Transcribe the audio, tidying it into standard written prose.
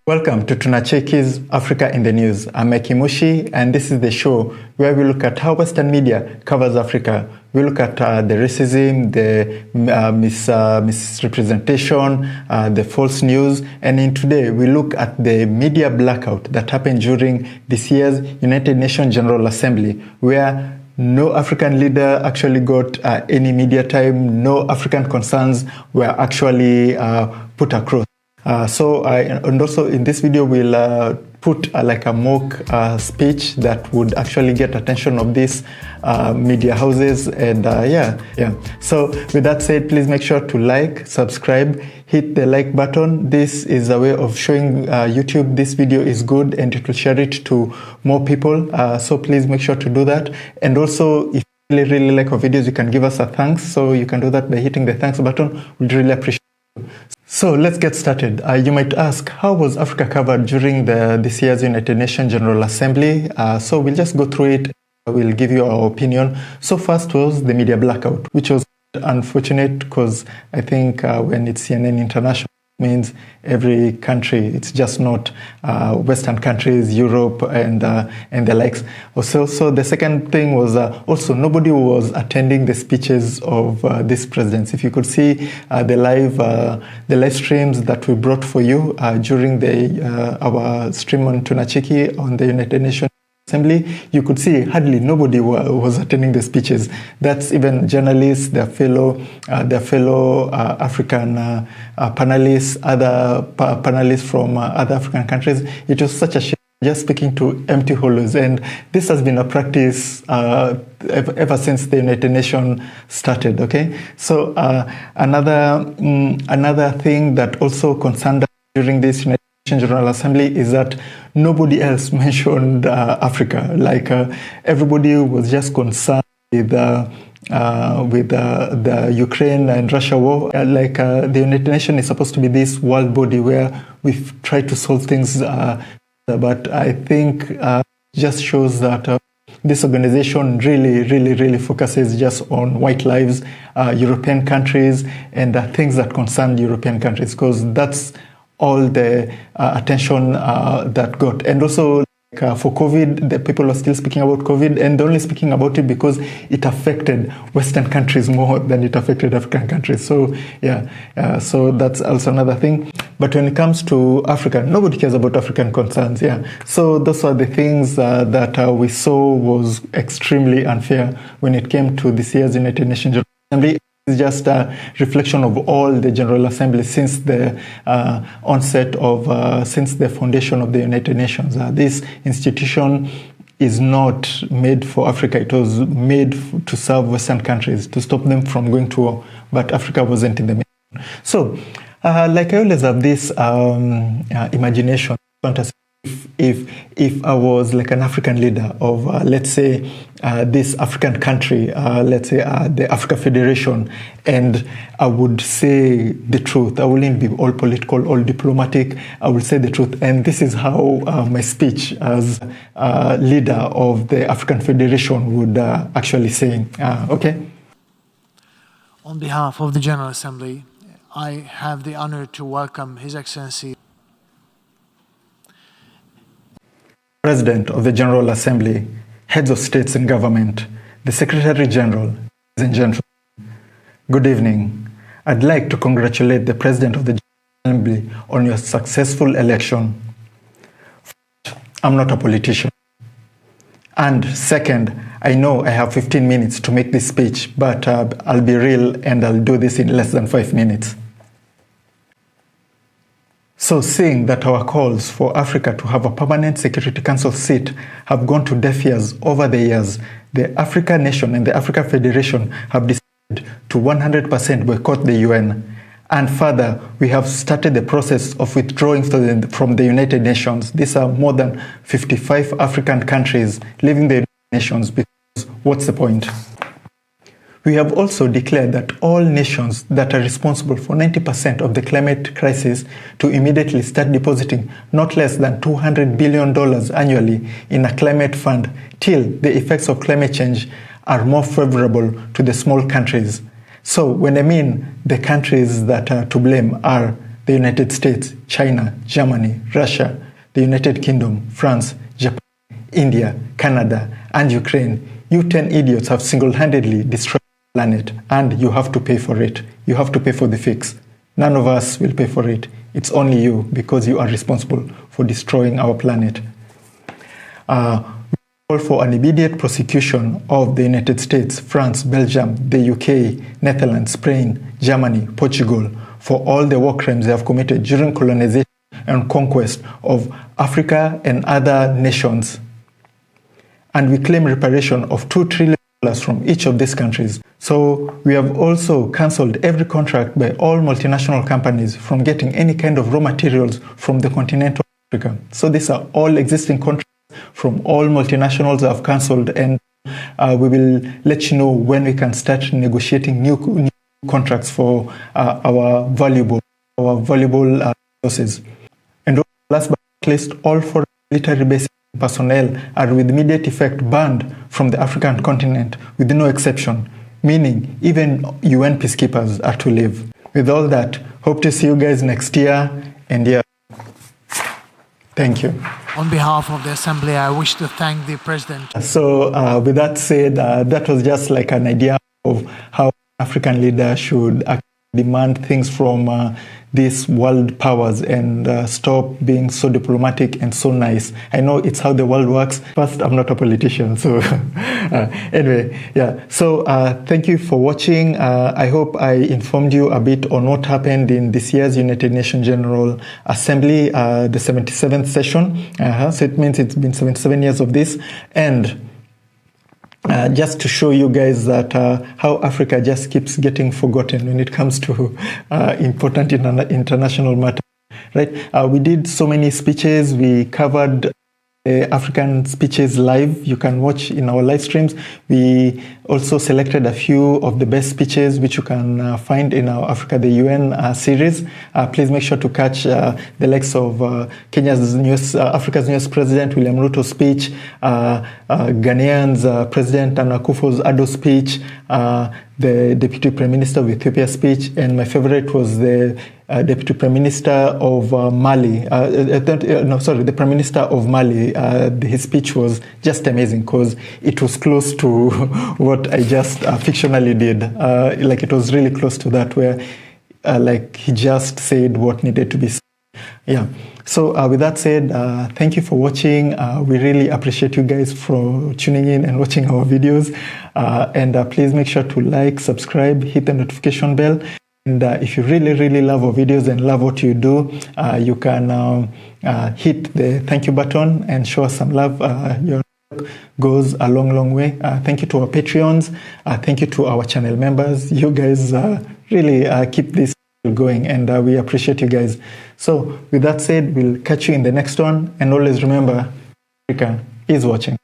Welcome to Tunacheki's Africa in the News. I'm Ekimushi, and this is the show where we look at how Western media covers Africa. We look at the racism, the misrepresentation, the false news, and in today we look at the media blackout that happened during this year's United Nations General Assembly, where no African leader actually got any media time, no African concerns were actually put across. And also in this video we'll put like a mock speech that would actually get attention of these media houses, and so with that said, please make sure to like, subscribe, hit the like button. This is a way of showing YouTube this video is good, and it will share it to more people, so please make sure to do that. And also, if you really like our videos, you can give us a thanks, so you can do that by hitting the thanks button. We'd really appreciate it. So let's get started. You might ask, how was Africa covered during this year's United Nations General Assembly? So we'll just go through it. We'll give you our opinion. So first was the media blackout, which was unfortunate because I think when it's CNN International, it means every country. It's just not Western countries, Europe, and the likes. Also, so the second thing was also nobody was attending the speeches of these presidents. If you could see the live streams that we brought for you during our stream on Tunacheki on the United Nations Assembly, you could see hardly nobody was attending the speeches. That's even journalists, their fellow African panelists, other panelists from other African countries. It was such a shame, just speaking to empty hollows, and this has been a practice ever since the United Nations started. Okay, so another thing that also concerned us during this United General Assembly is that nobody else mentioned Africa. Like everybody was just concerned with the Ukraine and Russia war. The United Nations is supposed to be this world body where we try to solve things, but I think just shows that this organization really focuses just on white lives, European countries, and things that concern European countries, because that's all the attention that got. And also for COVID, the people are still speaking about COVID, and they're only speaking about it because it affected Western countries more than it affected African countries. So so that's also another thing. But when it comes to Africa, nobody cares about African concerns. So those are the things that we saw was extremely unfair when it came to this year's United Nations General Assembly. It's just a reflection of all the General Assembly since the since the foundation of the United Nations. This institution is not made for Africa. It was made to serve Western countries, to stop them from going to war, but Africa wasn't in the middle. So, like I always have this imagination, fantasy. If I was like an African leader of, let's say, this African country, let's say the Africa Federation, and I would say the truth. I wouldn't be all political, all diplomatic. I would say the truth. And this is how my speech as leader of the African Federation would actually say. Okay. On behalf of the General Assembly, I have the honor to welcome His Excellency President of the General Assembly, heads of states and government, the Secretary General, ladies and gentlemen, good evening. I'd like to congratulate the President of the General Assembly on your successful election. First, I'm not a politician. And second, I know I have 15 minutes to make this speech, but I'll be real and I'll do this in less than 5 minutes. So seeing that our calls for Africa to have a permanent Security Council seat have gone to deaf ears over the years, the Africa Nation and the Africa Federation have decided to 100% boycott the UN. And further, we have started the process of withdrawing from the United Nations. These are more than 55 African countries leaving the United Nations because what's the point? We have also declared that all nations that are responsible for 90% of the climate crisis to immediately start depositing not less than $200 billion annually in a climate fund till the effects of climate change are more favorable to the small countries. So when I mean the countries that are to blame are the United States, China, Germany, Russia, the United Kingdom, France, Japan, India, Canada, and Ukraine. You 10 idiots have single-handedly destroyed the planet, and you have to pay for it. You have to pay for the fix. None of us will pay for it. It's only you, because you are responsible for destroying our planet. We call for an immediate prosecution of the United States, France, Belgium, the UK, Netherlands, Spain, Germany, Portugal, for all the war crimes they have committed during colonization and conquest of Africa and other nations. And we claim reparation of $2 trillion from each of these countries. So we have also cancelled every contract by all multinational companies from getting any kind of raw materials from the continent of Africa. So these are all existing contracts from all multinationals have cancelled, and we will let you know when we can start negotiating new contracts for our valuable resources. And last but not least, all foreign military bases personnel are with immediate effect banned from the African continent with no exception, meaning even UN peacekeepers are to leave. With all that, hope to see you guys next year, and yeah, thank you. On behalf of the Assembly, I wish to thank the President. So with that said, that was just like an idea of how African leaders should demand things from these world powers and stop being so diplomatic and so nice. I know it's how the world works. First, I'm not a politician, so anyway, yeah. So thank you for watching. I hope I informed you a bit on what happened in this year's United Nations General Assembly, the 77th session. So it means it's been 77 years of this, and just to show you guys that how Africa just keeps getting forgotten when it comes to important international matters, right? We did so many speeches. We covered African speeches live. You can watch in our live streams. We also selected a few of the best speeches which you can find in our Africa the UN series. Please make sure to catch the likes of Africa's newest president, William Ruto's speech, Ghanaian's President Nana Akufo Addo's speech, the Deputy Prime Minister of Ethiopia's speech, and my favorite was the Deputy Prime Minister of Mali. The Prime Minister of Mali. His speech was just amazing because it was close to what I just fictionally did. Like it was really close to that, where like he just said what needed to be said. Yeah. So with that said, thank you for watching. We really appreciate you guys for tuning in and watching our videos. And please make sure to like, subscribe, hit the notification bell. And if you really love our videos and love what you do, you can hit the thank you button and show us some love. Your help goes a long way. Thank you to our Patreons. Thank you to our channel members. You guys really keep this going, and we appreciate you guys. So with that said, we'll catch you in the next one, and always remember, Africa is watching.